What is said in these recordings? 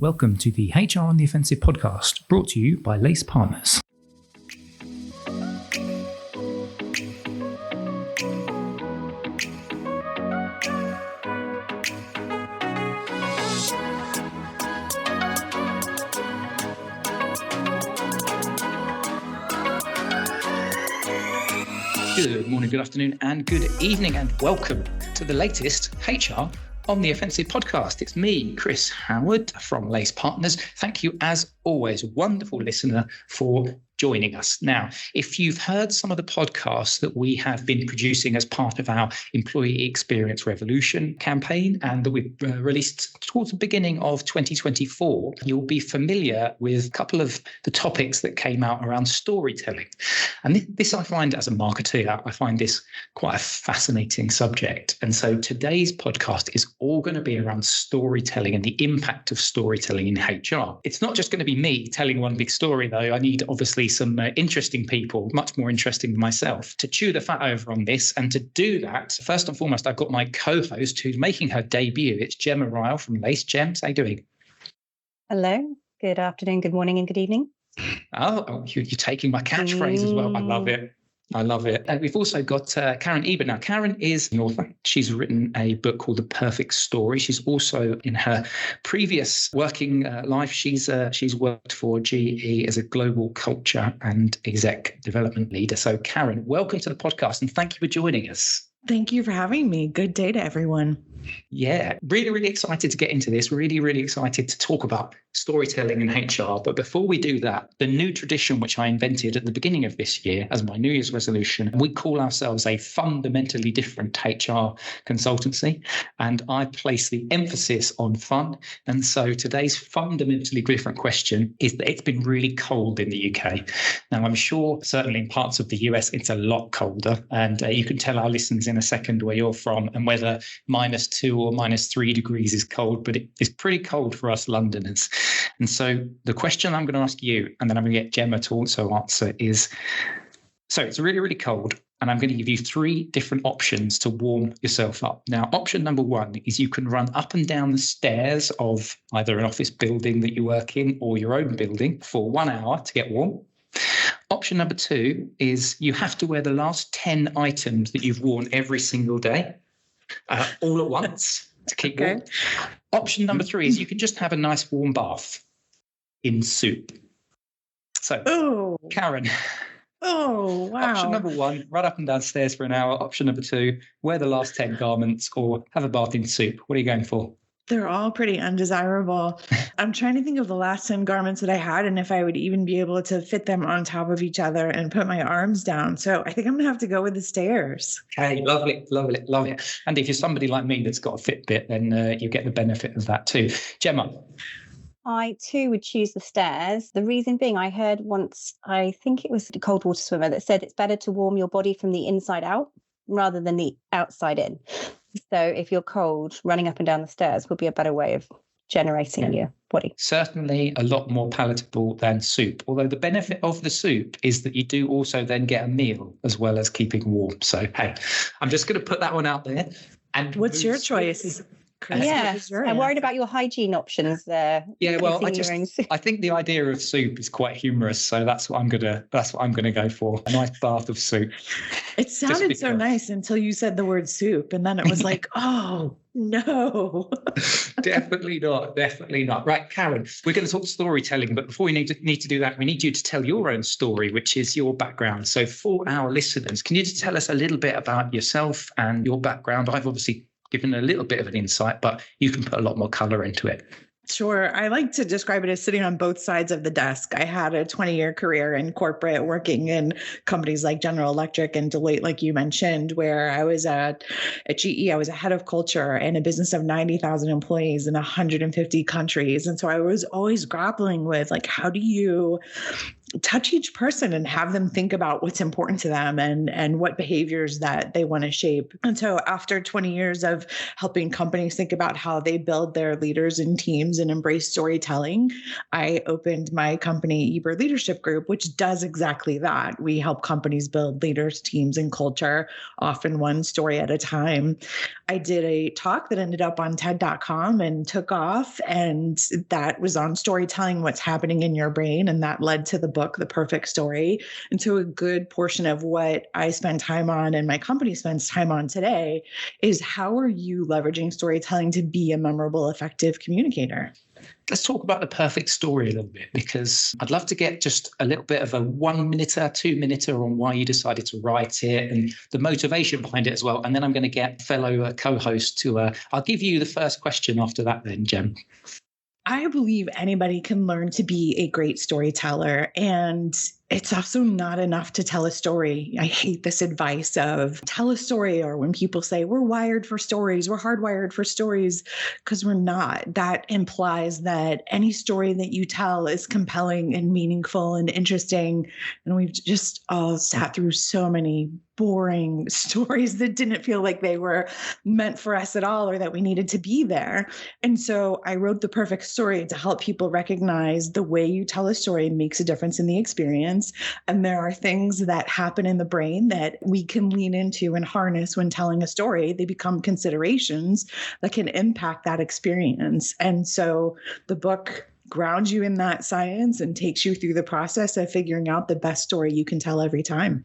Welcome to the HR on the Offensive podcast, brought to you by LACEr Partners. Good morning, good afternoon, and good evening, and welcome to the latest HR on the Offensive podcast. It's me, Chris Howard from LACEr Partners. Thank you, as always, wonderful listener, for joining us. Now, if you've heard some of the podcasts that we have been producing as part of our Employee Experience Revolution campaign and that we've released towards the beginning of 2024, you'll be familiar with a couple of the topics that came out around storytelling. And this I find, as a marketer, I find this quite a fascinating subject. And so today's podcast is all going to be around storytelling and the impact of storytelling in HR. It's not just going to be me telling one big story, though. I need, obviously, some interesting people, much more interesting than myself, to chew the fat over on this. And to do that, first and foremost, I've got my co-host who's making her debut. It's Gemma Ryall from LACEr. Gems, how you doing? Hello, good afternoon, good morning, and good evening. Oh, you're taking my catchphrase as well. I love it. I love it. And we've also got Karen Eber. Now, Karen is an author. She's written a book called The Perfect Story. She's also, in her previous working life, she's worked for GE as a global culture and exec development leader. So, Karen, welcome to the podcast and thank you for joining us. Thank you for having me. Good day to everyone. Yeah, really excited to get into this. Really excited to talk about storytelling in HR. But before we do that, the new tradition which I invented at the beginning of this year as my New Year's resolution, we call ourselves a fundamentally different HR consultancy. And I place the emphasis on fun. And so today's fundamentally different question is that it's been really cold in the UK. Now, I'm sure certainly in parts of the US, it's a lot colder. And you can tell our listeners in a second where you're from and whether -2 or -3 degrees is cold, but it's pretty cold for us Londoners. And so the question I'm going to ask you, and then I'm going to get Gemma to also answer, is, so it's really cold, and I'm going to give you 3 different options to warm yourself up. Now, option number 1 is you can run up and down the stairs of either an office building that you work in or your own building for 1 hour to get warm. Option number 2 is you have to wear the last 10 items that you've worn every single day, all at once to keep warm. Option number 3 is you can just have a nice warm bath in soup. So, Karen. Oh, wow. Option number 1, run up and down stairs for an hour. Option number 2, wear the last 10 garments or have a bath in soup. What are you going for? They're all pretty undesirable. I'm trying to think of the last 10 garments that I had and if I would even be able to fit them on top of each other and put my arms down. So I think I'm going to have to go with the stairs. Okay, lovely. And if you're somebody like me that's got a Fitbit, then you get the benefit of that too. Gemma? I too would choose the stairs. The reason being, I heard once, I think it was a cold water swimmer that said it's better to warm your body from the inside out rather than the outside in. So if you're cold, running up and down the stairs would be a better way of generating your body. Certainly a lot more palatable than soup. Although the benefit of the soup is that you do also then get a meal as well as keeping warm. So, hey, I'm just going to put that one out there. And what's your choice? Chris? Yeah, I'm worried about your hygiene options there. Yeah, well, I think the idea of soup is quite humorous, so that's what I'm gonna go for. A nice bath of soup. It sounded so nice until you said the word soup, and then it was like, oh no. Definitely not. Right, Karen, we're going to talk storytelling, but before we need to do that, we need you to tell your own story, which is your background. So for our listeners, can you just tell us a little bit about yourself and your background? I've obviously given a little bit of an insight, but you can put a lot more color into it. Sure. I like to describe it as sitting on both sides of the desk. I had a 20-year career in corporate, working in companies like General Electric and Deloitte, like you mentioned, where I was at GE. I was a head of culture in a business of 90,000 employees in 150 countries. And so I was always grappling with, like, how do you touch each person and have them think about what's important to them and what behaviors that they want to shape. And so after 20 years of helping companies think about how they build their leaders and teams and embrace storytelling, I opened my company, Eber Leadership Group, which does exactly that. We help companies build leaders, teams, and culture, often one story at a time. I did a talk that ended up on TED.com and took off, and that was on storytelling, what's happening in your brain, and that led to the book, The Perfect Story. And so a good portion of what I spend time on and my company spends time on today is how are you leveraging storytelling to be a memorable, effective communicator? Let's talk about the perfect story a little bit, because I'd love to get just a little bit of a 1-minuter, 2-minuter on why you decided to write it and the motivation behind it as well. And then I'm going to get fellow co-host to, I'll give you the first question after that then, Gem. I believe anybody can learn to be a great storyteller, and it's also not enough to tell a story. I hate this advice of tell a story, or when people say we're wired for stories, we're hardwired for stories, because we're not. That implies that any story that you tell is compelling and meaningful and interesting. And we've just all sat through so many boring stories that didn't feel like they were meant for us at all or that we needed to be there. And so I wrote The Perfect Story to help people recognize the way you tell a story makes a difference in the experience. And there are things that happen in the brain that we can lean into and harness when telling a story. They become considerations that can impact that experience. And so the book grounds you in that science and takes you through the process of figuring out the best story you can tell every time.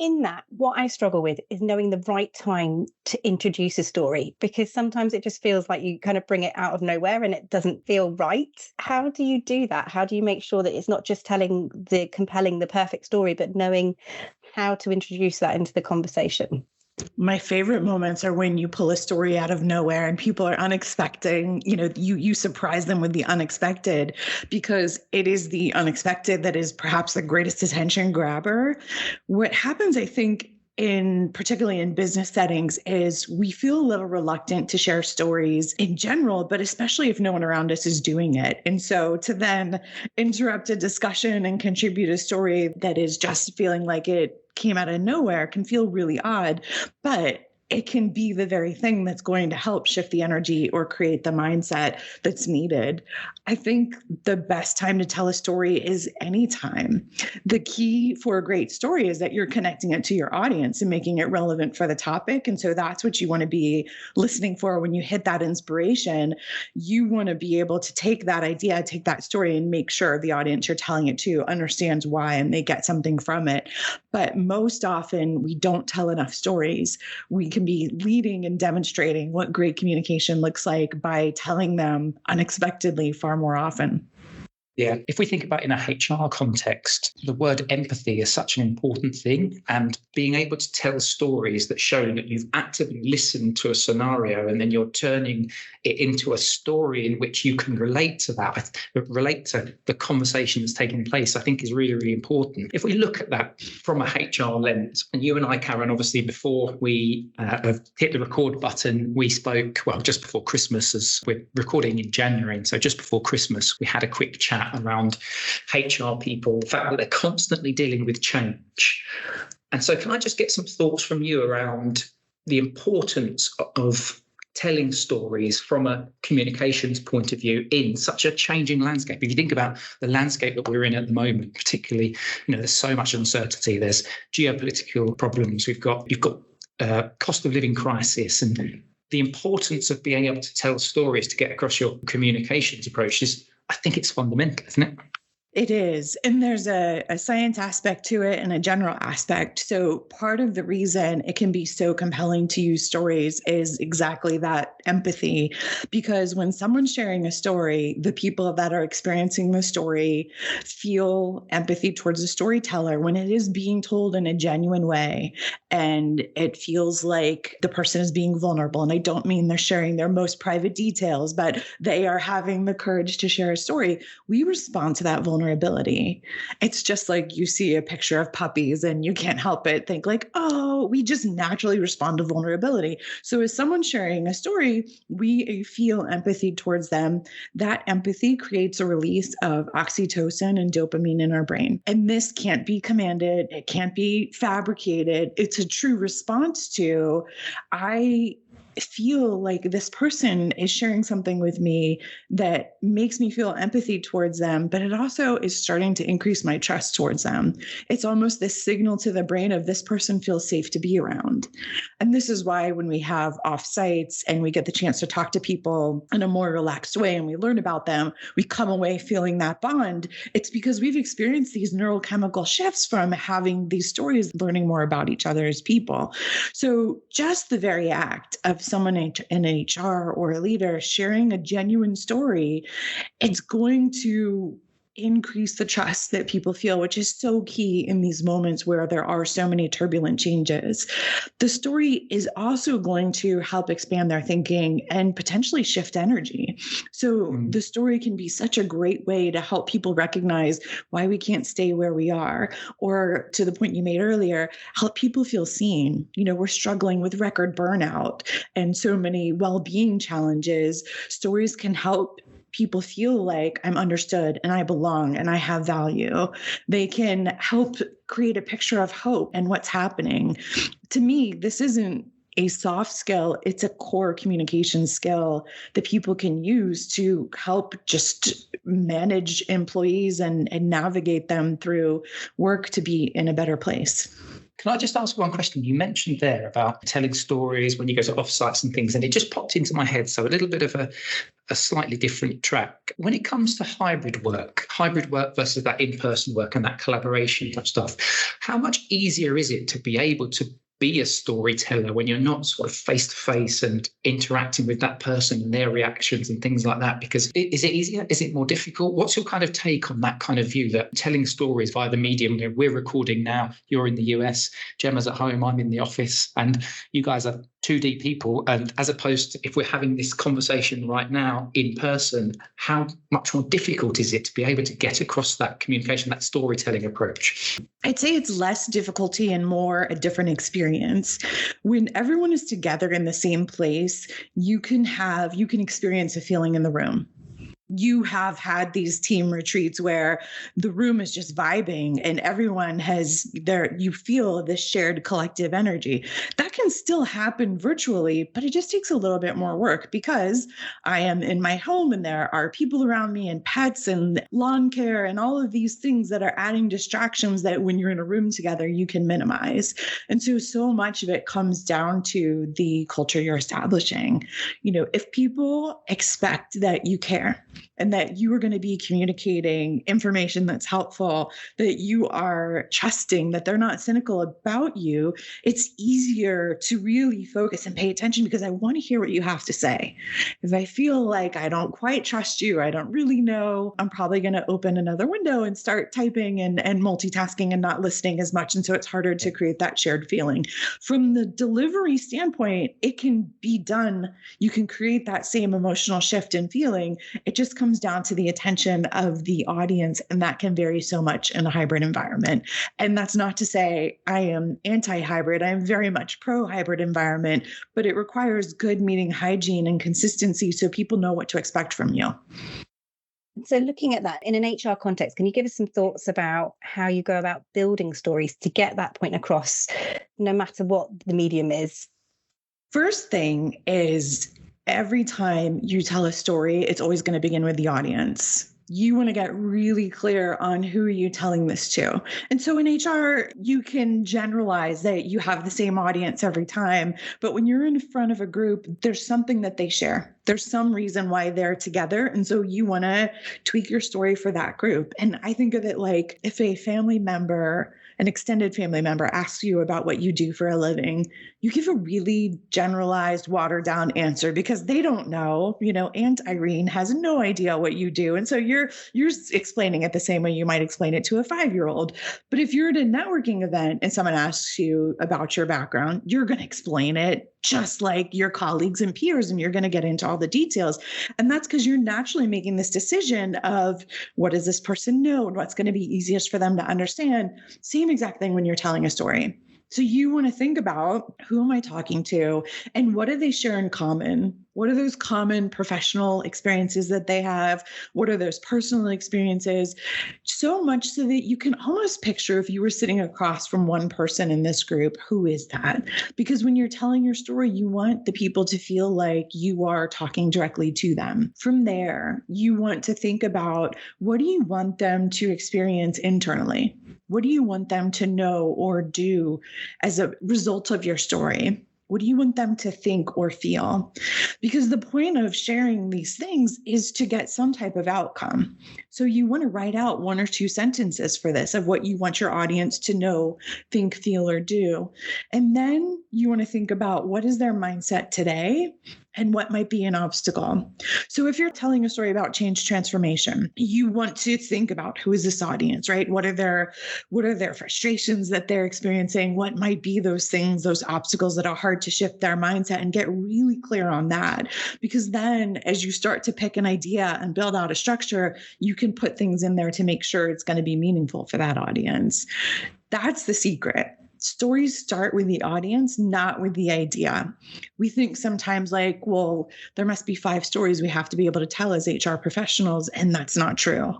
In that, what I struggle with is knowing the right time to introduce a story, because sometimes it just feels like you kind of bring it out of nowhere and it doesn't feel right. How do you do that? How do you make sure that it's not just telling the compelling, the perfect story, but knowing how to introduce that into the conversation? My favorite moments are when you pull a story out of nowhere and people are unexpecting, you surprise them with the unexpected, because it is the unexpected that is perhaps the greatest attention grabber. What happens, I think, particularly in business settings, is we feel a little reluctant to share stories in general, but especially if no one around us is doing it. And so to then interrupt a discussion and contribute a story that is just feeling like it came out of nowhere can feel really odd, but it can be the very thing that's going to help shift the energy or create the mindset that's needed. I think the best time to tell a story is anytime. The key for a great story is that you're connecting it to your audience and making it relevant for the topic. And so that's what you want to be listening for when you hit that inspiration. You want to be able to take that idea, take that story, and make sure the audience you're telling it to understands why and they get something from it. But most often we don't tell enough stories. We can be leading and demonstrating what great communication looks like by telling them unexpectedly far more often. Yeah, if we think about in a HR context, the word empathy is such an important thing, and being able to tell stories that show that you've actively listened to a scenario and then you're turning it into a story in which you can relate to that, relate to the conversation that's taking place, I think is really, really important. If we look at that from a HR lens, and you and I, Karen, obviously before we hit the record button, we spoke, just before Christmas, as we're recording in January. And so just before Christmas, we had a quick chat around HR people, the fact that they're constantly dealing with change. And so can I just get some thoughts from you around the importance of telling stories from a communications point of view in such a changing landscape? If you think about the landscape that we're in at the moment, particularly, there's so much uncertainty, there's geopolitical problems, you've got cost of living crisis, and the importance of being able to tell stories to get across your communications approach is, I think it's fundamental, isn't it? It is. And there's a science aspect to it and a general aspect. So part of the reason it can be so compelling to use stories is exactly that, empathy. Because when someone's sharing a story, the people that are experiencing the story feel empathy towards the storyteller when it is being told in a genuine way. And it feels like the person is being vulnerable. And I don't mean they're sharing their most private details, but they are having the courage to share a story. We respond to that vulnerability vulnerability. It's just like you see a picture of puppies and you can't help but think like, oh, we just naturally respond to vulnerability. So as someone sharing a story, we feel empathy towards them. That empathy creates a release of oxytocin and dopamine in our brain. And this can't be commanded. It can't be fabricated. It's a true response to, I feel like this person is sharing something with me that makes me feel empathy towards them, but it also is starting to increase my trust towards them. It's almost this signal to the brain of this person feels safe to be around. And this is why when we have offsites and we get the chance to talk to people in a more relaxed way and we learn about them, we come away feeling that bond. It's because we've experienced these neurochemical shifts from having these stories, learning more about each other as people. So just the very act of someone in HR or a leader sharing a genuine story, it's going to increase the trust that people feel, which is so key in these moments where there are so many turbulent changes. The story is also going to help expand their thinking and potentially shift energy. So the story can be such a great way to help people recognize why we can't stay where we are, or to the point you made earlier, help people feel seen. We're struggling with record burnout and so many well-being challenges. Stories can help people feel like I'm understood and I belong and I have value. They can help create a picture of hope and what's happening. To me, this isn't a soft skill. It's a core communication skill that people can use to help just manage employees and navigate them through work to be in a better place. Can I just ask one question? You mentioned there about telling stories when you go to offsites and things, and it just popped into my head. So a little bit of a slightly different track. When it comes to hybrid work versus that in-person work and that collaboration type stuff, how much easier is it to be able to be a storyteller when you're not sort of face-to-face and interacting with that person and their reactions and things like that? Because is it easier? Is it more difficult? What's your kind of take on that kind of view that telling stories via the medium, we're recording now, you're in the US, Gemma's at home, I'm in the office, and you guys are 2D people, and as opposed to if we're having this conversation right now in person, how much more difficult is it to be able to get across that communication, that storytelling approach? I'd say it's less difficulty and more a different experience. When everyone is together in the same place, you can experience a feeling in the room. You have had these team retreats where the room is just vibing and everyone you feel this shared collective energy. That can still happen virtually, but it just takes a little bit more work because I am in my home and there are people around me and pets and lawn care and all of these things that are adding distractions that when you're in a room together, you can minimize. And so much of it comes down to the culture you're establishing. If people expect that you care, and that you are going to be communicating information that's helpful, that you are trusting, that they're not cynical about you, it's easier to really focus and pay attention because I want to hear what you have to say. If I feel like I don't quite trust you, I don't really know, I'm probably going to open another window and start typing and multitasking and not listening as much. And so it's harder to create that shared feeling. From the delivery standpoint, it can be done. You can create that same emotional shift in feeling. It just comes down to the attention of the audience, and that can vary so much in a hybrid environment. And that's not to say I am anti-hybrid. I'm very much pro-hybrid environment, but it requires good meeting hygiene and consistency so people know what to expect from you. So looking at that in an HR context, can you give us some thoughts about how you go about building stories to get that point across, no matter what the medium is? First thing is, every time you tell a story, it's always going to begin with the audience. You want to get really clear on who are you telling this to. And so in HR, you can generalize that you have the same audience every time. But when you're in front of a group, there's something that they share. There's some reason why they're together. And so you want to tweak your story for that group. And I think of it like if a family member, an extended family member asks you about what you do for a living, you give a really generalized, watered down answer because they don't know. Aunt Irene has no idea what you do. And so you're explaining it the same way you might explain it to a 5-year-old. But if you're at a networking event and someone asks you about your background, you're going to explain it just like your colleagues and peers, and you're going to get into all the details. And that's because you're naturally making this decision of what does this person know and what's going to be easiest for them to understand. Same exact thing when you're telling a story. So you want to think about, who am I talking to and what do they share in common? What are those common professional experiences that they have? What are those personal experiences? So much so that you can almost picture, if you were sitting across from one person in this group, who is that? Because when you're telling your story, you want the people to feel like you are talking directly to them. From there, you want to think about, what do you want them to experience internally? What do you want them to know or do as a result of your story? What do you want them to think or feel? Because the point of sharing these things is to get some type of outcome. So you want to write out 1 or 2 sentences for this of what you want your audience to know, think, feel, or do. And then you want to think about, what is their mindset today and what might be an obstacle. So if you're telling a story about change transformation, you want to think about, who is this audience, right? What are their frustrations that they're experiencing? What might be those things, those obstacles that are hard to shift their mindset, and get really clear on that. Because then as you start to pick an idea and build out a structure, you can put things in there to make sure it's going to be meaningful for that audience. That's the secret. Stories start with the audience, not with the idea. We think sometimes like, well, there must be 5 stories we have to be able to tell as HR professionals, and that's not true.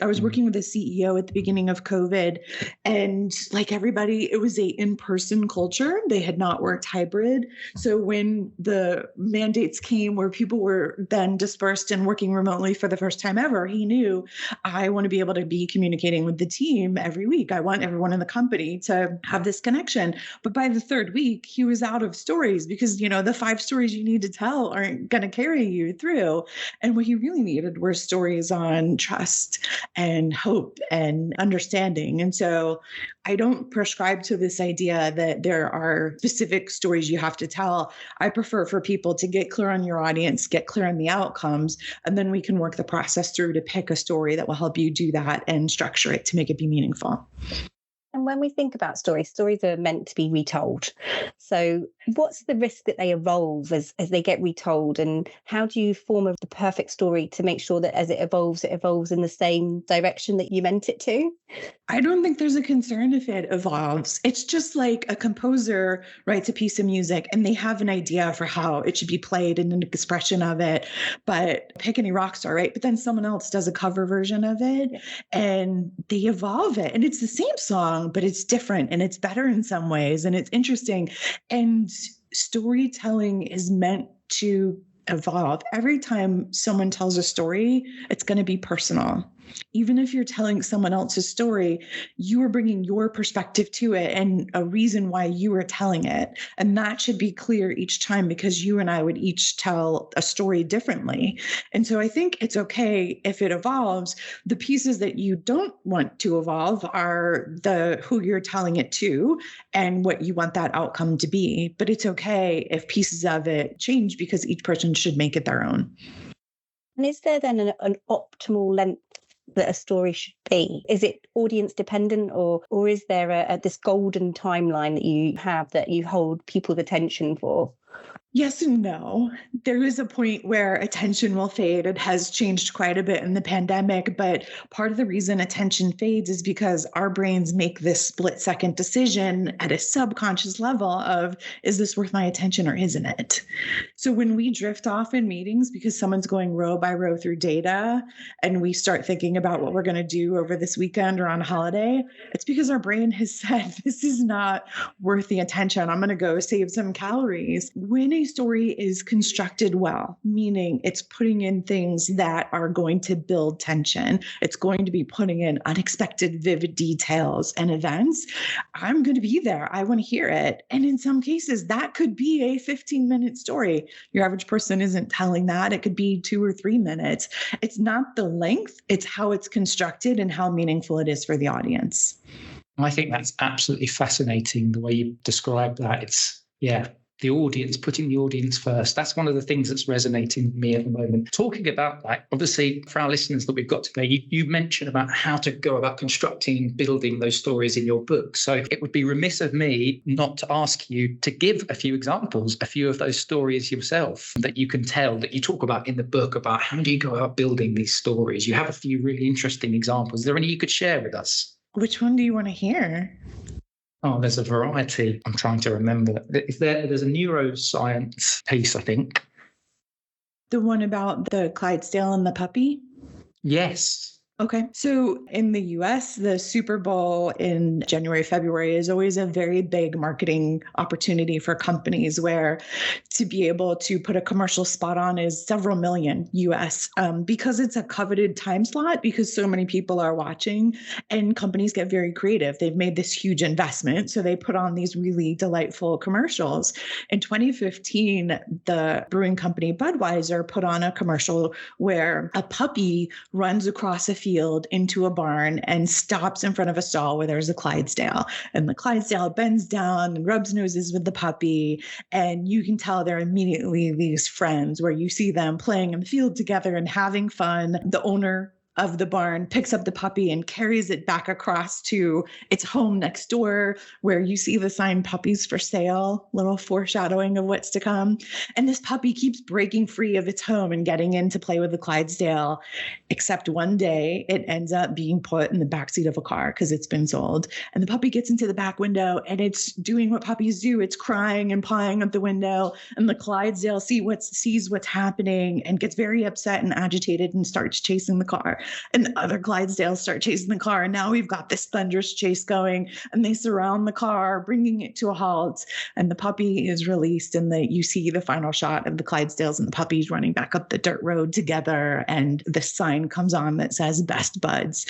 I was working with a CEO at the beginning of COVID, and like everybody, it was a in-person culture. They had not worked hybrid. So when the mandates came where people were then dispersed and working remotely for the first time ever, he knew, I want to be able to be communicating with the team every week. I want everyone in the company to have this connection. But by the 3rd week, he was out of stories because, the 5 stories you need to tell aren't going to carry you through. And what he really needed were stories on trust and hope and understanding. And so I don't prescribe to this idea that there are specific stories you have to tell. I prefer for people to get clear on your audience, get clear on the outcomes, and then we can work the process through to pick a story that will help you do that and structure it to make it be meaningful. And when we think about stories are meant to be retold. So what's the risk that they evolve as they get retold? And how do you form the perfect story to make sure that as it evolves in the same direction that you meant it to? I don't think there's a concern if it evolves. It's just like a composer writes a piece of music and they have an idea for how it should be played and an expression of it, but pick any rock star, right? But then someone else does a cover version of it and they evolve it. And it's the same song, but it's different and it's better in some ways and it's interesting. And storytelling is meant to evolve. Every time someone tells a story, it's going to be personal. Even if you're telling someone else's story, you are bringing your perspective to it and a reason why you are telling it. And that should be clear each time because you and I would each tell a story differently. And so I think it's okay if it evolves. The pieces that you don't want to evolve are the who you're telling it to and what you want that outcome to be. But it's okay if pieces of it change because each person should make it their own. And is there then an optimal length that a story should be? Is it audience dependent or is there this golden timeline that you have that you hold people's attention for? Yes and no. There is a point where attention will fade. It has changed quite a bit in the pandemic, but part of the reason attention fades is because our brains make this split-second decision at a subconscious level of, is this worth my attention or isn't it? So when we drift off in meetings because someone's going row by row through data and we start thinking about what we're going to do over this weekend or on a holiday, it's because our brain has said, this is not worth the attention. I'm going to go save some calories. When a story is constructed well, meaning it's putting in things that are going to build tension, it's going to be putting in unexpected, vivid details and events, I'm going to be there. I want to hear it. And in some cases, that could be a 15-minute story. Your average person isn't telling that. It could be 2 or 3 minutes. It's not the length, it's how it's constructed and how meaningful it is for the audience. I think that's absolutely fascinating, the way you describe that. the audience, putting the audience first. That's one of the things that's resonating with me at the moment. Talking about that, obviously, for our listeners that we've got today, you mentioned about how to go about constructing and building those stories in your book. So it would be remiss of me not to ask you to give a few examples, a few of those stories yourself that you can tell, that you talk about in the book, about how do you go about building these stories. You have a few really interesting examples. Is there any you could share with us? Which one do you want to hear? Oh, there's a variety. I'm trying to remember. There's a neuroscience piece, I think. The one about the Clydesdale and the puppy? Yes. Okay. So in the US, the Super Bowl in January, February is always a very big marketing opportunity for companies, where to be able to put a commercial spot on is several million US, because it's a coveted time slot, because so many people are watching, and companies get very creative. They've made this huge investment, so they put on these really delightful commercials. In 2015, the brewing company Budweiser put on a commercial where a puppy runs across a field into a barn and stops in front of a stall where there's a Clydesdale. And the Clydesdale bends down and rubs noses with the puppy. And you can tell they're immediately these friends, where you see them playing in the field together and having fun. The owner of the barn picks up the puppy and carries it back across to its home next door, where you see the sign "puppies for sale," little foreshadowing of what's to come. And this puppy keeps breaking free of its home and getting in to play with the Clydesdale, except one day it ends up being put in the backseat of a car because it's been sold. And the puppy gets into the back window and it's doing what puppies do. It's crying and pawing at the window. And the Clydesdale sees what's happening and gets very upset and agitated and starts chasing the car. And the other Clydesdales start chasing the car. And now we've got this thunderous chase going, and they surround the car, bringing it to a halt. And the puppy is released, and you see the final shot of the Clydesdales and the puppies running back up the dirt road together. And the sign comes on that says "Best Buds."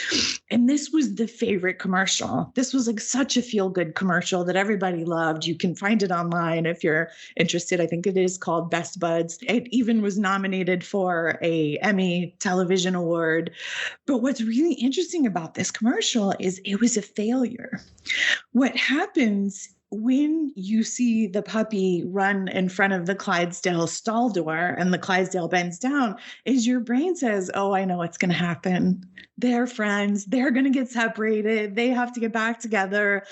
And this was the favorite commercial. This was like such a feel-good commercial that everybody loved. You can find it online if you're interested. I think it is called Best Buds. It even was nominated for a Emmy Television Award. But what's really interesting about this commercial is it was a failure. What happens when you see the puppy run in front of the Clydesdale stall door and the Clydesdale bends down is your brain says, "Oh, I know what's going to happen. They're friends. They're going to get separated. They have to get back together."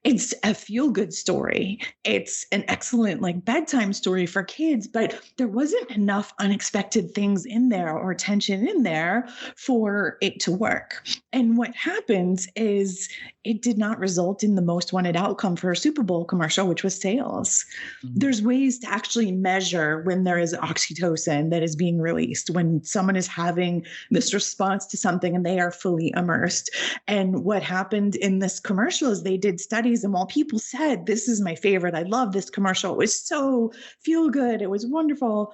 It's a feel-good story. It's an excellent bedtime story for kids, but there wasn't enough unexpected things in there or tension in there for it to work. And what happens is it did not result in the most wanted outcome for a Super Bowl commercial, which was sales. Mm-hmm. There's ways to actually measure when there is oxytocin that is being released, when someone is having this response to something and they are fully immersed. And what happened in this commercial is they did studies, and while people said, "This is my favorite, I love this commercial, it was so feel good, it was wonderful,"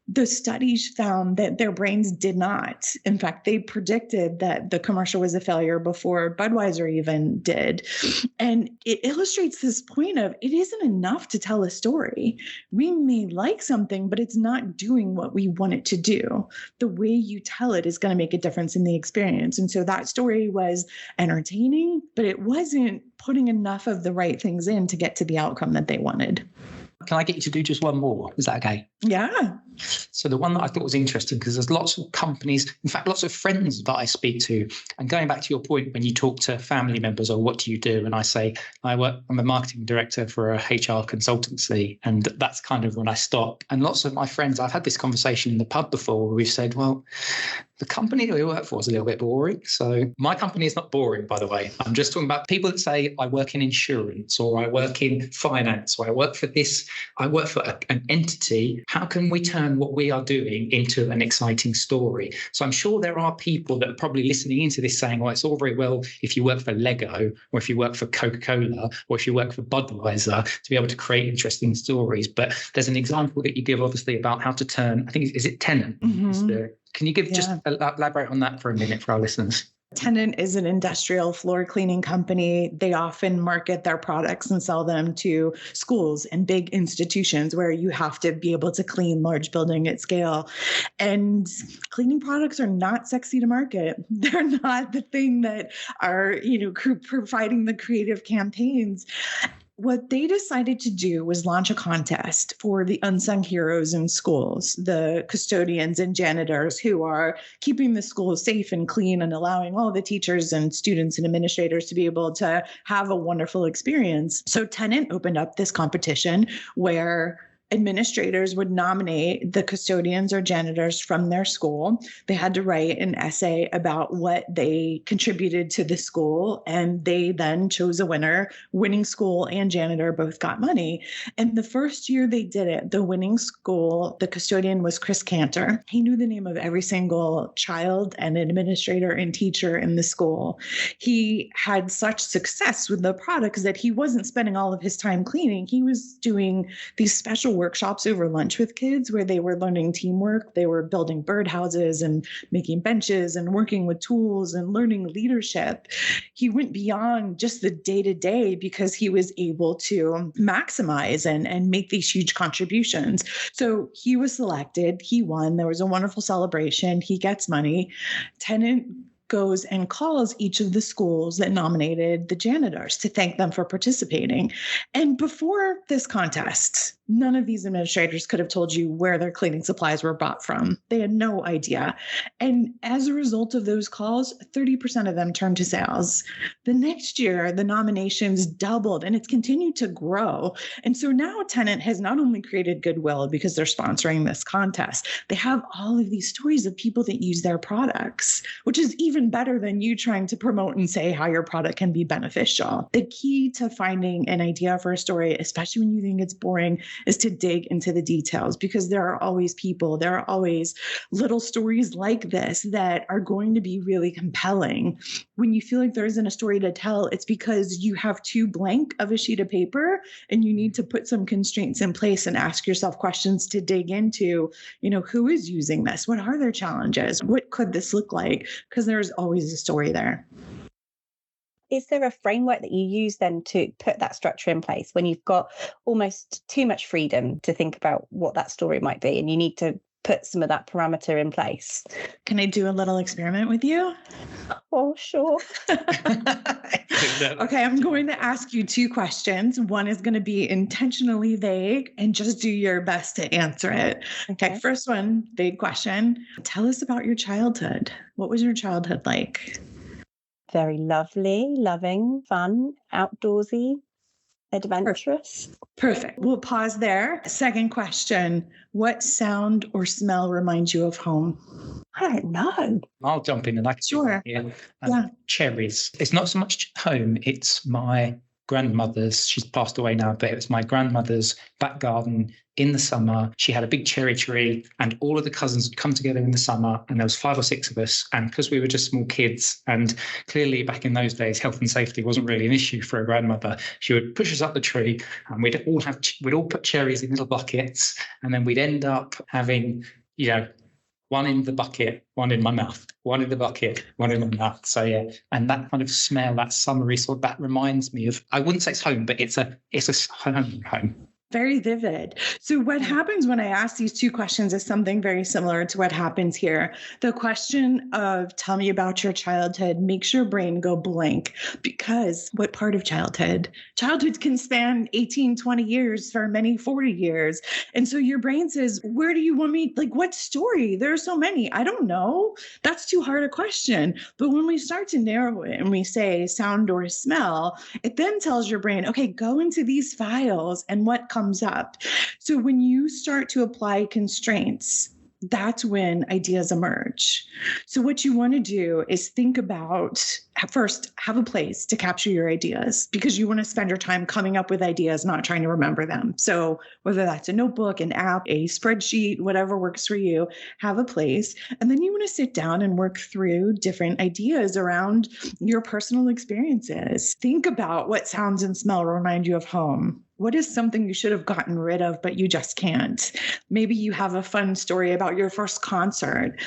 the studies found that their brains did not. In fact, they predicted that the commercial was a failure before Budweiser even did. And it illustrates this point of it isn't enough to tell a story. We may like something, but it's not doing what we want it to do. The way you tell it is going to make a difference in the experience. And so that story was entertaining, but it wasn't putting enough of the right things in to get to the outcome that they wanted. Can I get you to do just one more? Is that okay? Yeah. So the one that I thought was interesting, because there's lots of companies, in fact, lots of friends that I speak to. And going back to your point, when you talk to family members or what do you do? And I say, I'm a marketing director for a HR consultancy. And that's kind of when I stop. And lots of my friends, I've had this conversation in the pub before where we've said, well, the company that we work for is a little bit boring. So my company is not boring, by the way. I'm just talking about people that say, I work in insurance, or I work in finance, or I work for this, I work for an entity. How can we turn what we are doing into an exciting story? So I'm sure there are people that are probably listening into this saying, well, it's all very well if you work for Lego, or if you work for Coca-Cola, or if you work for Budweiser to be able to create interesting stories. But there's an example that you give, obviously, about how to turn, I think, is it Tennant? Mm-hmm. Can you just elaborate on that for a minute for our listeners? Tennant is an industrial floor cleaning company. They often market their products and sell them to schools and big institutions where you have to be able to clean large building at scale. And cleaning products are not sexy to market. They're not the thing that are, providing the creative campaigns. what they decided to do was launch a contest for the unsung heroes in schools, the custodians and janitors who are keeping the schools safe and clean and allowing all the teachers and students and administrators to be able to have a wonderful experience. So Tennant opened up this competition where administrators would nominate the custodians or janitors from their school. They had to write an essay about what they contributed to the school, and they then chose a winner. Winning school and janitor both got money. And the first year they did it, the winning school, the custodian was Chris Cantor. He knew the name of every single child and administrator and teacher in the school. He had such success with the products that he wasn't spending all of his time cleaning. He was doing these special workshops over lunch with kids where they were learning teamwork. They were building birdhouses and making benches and working with tools and learning leadership. He went beyond just the day-to-day because he was able to maximize and make these huge contributions. So he was selected. He won. There was a wonderful celebration. He gets money. Tennant goes and calls each of the schools that nominated the janitors to thank them for participating. And before this contest, none of these administrators could have told you where their cleaning supplies were bought from. They had no idea. And as a result of those calls, 30% of them turned to sales. The next year, the nominations doubled and it's continued to grow. And so now Tennant has not only created goodwill because they're sponsoring this contest, they have all of these stories of people that use their products, which is even better than you trying to promote and say how your product can be beneficial. The key to finding an idea for a story, especially when you think it's boring, is to dig into the details, because there are always people, there are always little stories like this that are going to be really compelling. When you feel like there isn't a story to tell, it's because you have too blank of a sheet of paper and you need to put some constraints in place and ask yourself questions to dig into, who is using this? What are their challenges? What could this look like? Because there's always a story there. Is there a framework that you use then to put that structure in place when you've got almost too much freedom to think about what that story might be and you need to put some of that parameter in place? Can I do a little experiment with you? Oh, sure. Okay, I'm going to ask you two questions. One is going to be intentionally vague and just do your best to answer it. Okay, first one, vague question. Tell us about your childhood. What was your childhood like? Very lovely, loving, fun, outdoorsy, adventurous. Perfect. We'll pause there. Second question. What sound or smell reminds you of home? I don't know. I'll jump in and I can Sure. Yeah. Cherries. It's not so much home, it's my grandmother's. She's passed away now, but it was my grandmother's back garden in the summer. She had a big cherry tree and all of the cousins would come together in the summer, and there was 5 or 6 of us. And because we were just small kids, and clearly back in those days, health and safety wasn't really an issue for a grandmother, she would push us up the tree and we'd all put cherries in little buckets, and then we'd end up having, one in the bucket, one in my mouth, one in the bucket, one in my mouth. So yeah, and that kind of smell, that summery sort, that reminds me of, I wouldn't say it's home, but it's a home. Very vivid. So what happens when I ask these two questions is something very similar to what happens here. The question of tell me about your childhood makes your brain go blank, because what part of childhood? Childhood can span 18, 20 years, for many 40 years. And so your brain says, where do you want me? Like, what story? There are so many. I don't know. That's too hard a question. But when we start to narrow it and we say sound or smell, it then tells your brain, okay, go into these files and what comes up. So when you start to apply constraints, that's when ideas emerge. So what you want to do is think about, first, have a place to capture your ideas, because you want to spend your time coming up with ideas, not trying to remember them. So whether that's a notebook, an app, a spreadsheet, whatever works for you, have a place. And then you want to sit down and work through different ideas around your personal experiences. Think about what sounds and smell remind you of home. What is something you should have gotten rid of, but you just can't? Maybe you have a fun story about your first concert.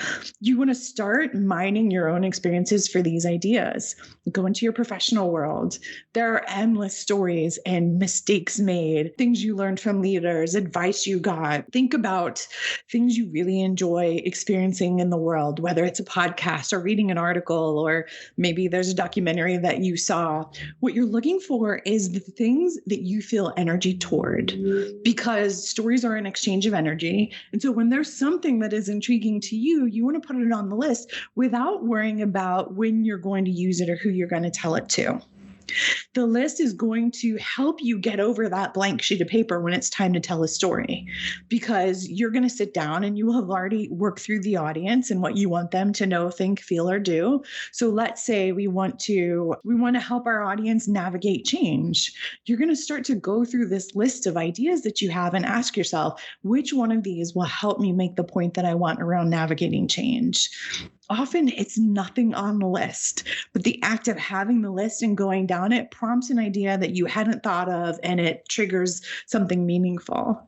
You want to start mining your own experiences for these ideas. Go into your professional world. There are endless stories and mistakes made, things you learned from leaders, advice you got. Think about things you really enjoy experiencing in the world, whether it's a podcast or reading an article, or maybe there's a documentary that you saw. What you're looking for is the things that you feel energy toward, because stories are an exchange of energy. And so when there's something that is intriguing to you, you want to put it on the list without worrying about when you're going to use it or who you're going to tell it to. The list is going to help you get over that blank sheet of paper when it's time to tell a story, because you're going to sit down and you will have already worked through the audience and what you want them to know, think, feel, or do. So let's say we want to help our audience navigate change. You're going to start to go through this list of ideas that you have and ask yourself, which one of these will help me make the point that I want around navigating change? Often it's nothing on the list, but the act of having the list and going down it prompts an idea that you hadn't thought of, and it triggers something meaningful.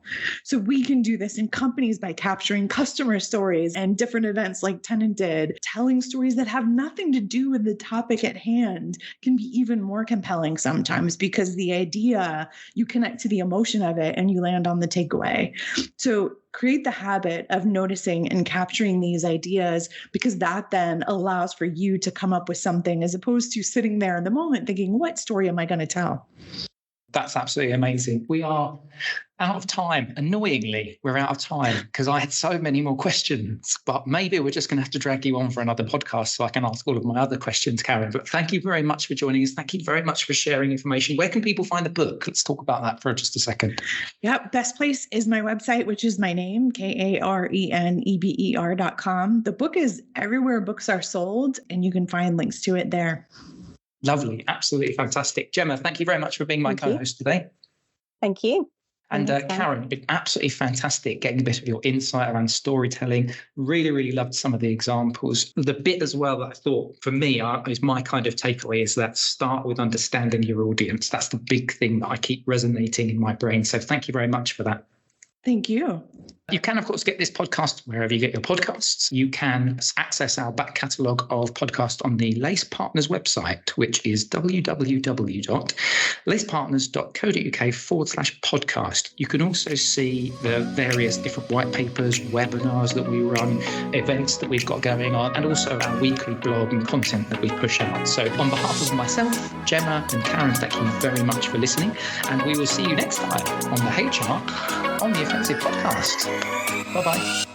So we can do this in companies by capturing customer stories and different events like Tennant did. Telling stories that have nothing to do with the topic at hand can be even more compelling sometimes, because the idea, you connect to the emotion of it and you land on the takeaway. So create the habit of noticing and capturing these ideas, because that then allows for you to come up with something, as opposed to sitting there in the moment thinking, what story am I going to tell? That's absolutely amazing. We are out of time. Annoyingly, we're out of time, because I had so many more questions, but maybe we're just going to have to drag you on for another podcast so I can ask all of my other questions, Karen. But thank you very much for joining us. Thank you very much for sharing information. Where can people find the book? Let's talk about that for just a second. Yeah, best place is my website, which is my name, KarenEber.com. The book is everywhere books are sold, and you can find links to it there. Lovely. Absolutely fantastic. Gemma, thank you very much for being my co-host today. Thank you. And Karen, it's been absolutely fantastic getting a bit of your insight around storytelling. Really, really loved some of the examples. The bit as well that I thought for me is my kind of takeaway is that start with understanding your audience. That's the big thing that I keep resonating in my brain. So thank you very much for that. Thank you. You can, of course, get this podcast wherever you get your podcasts. You can access our back catalogue of podcasts on the Lace Partners website, which is www.lacepartners.co.uk/podcast. You can also see the various different white papers, webinars that we run, events that we've got going on, and also our weekly blog and content that we push out. So on behalf of myself, Gemma and Karen, thank you very much for listening. And we will see you next time on the HR on the Offensive podcast. Bye-bye.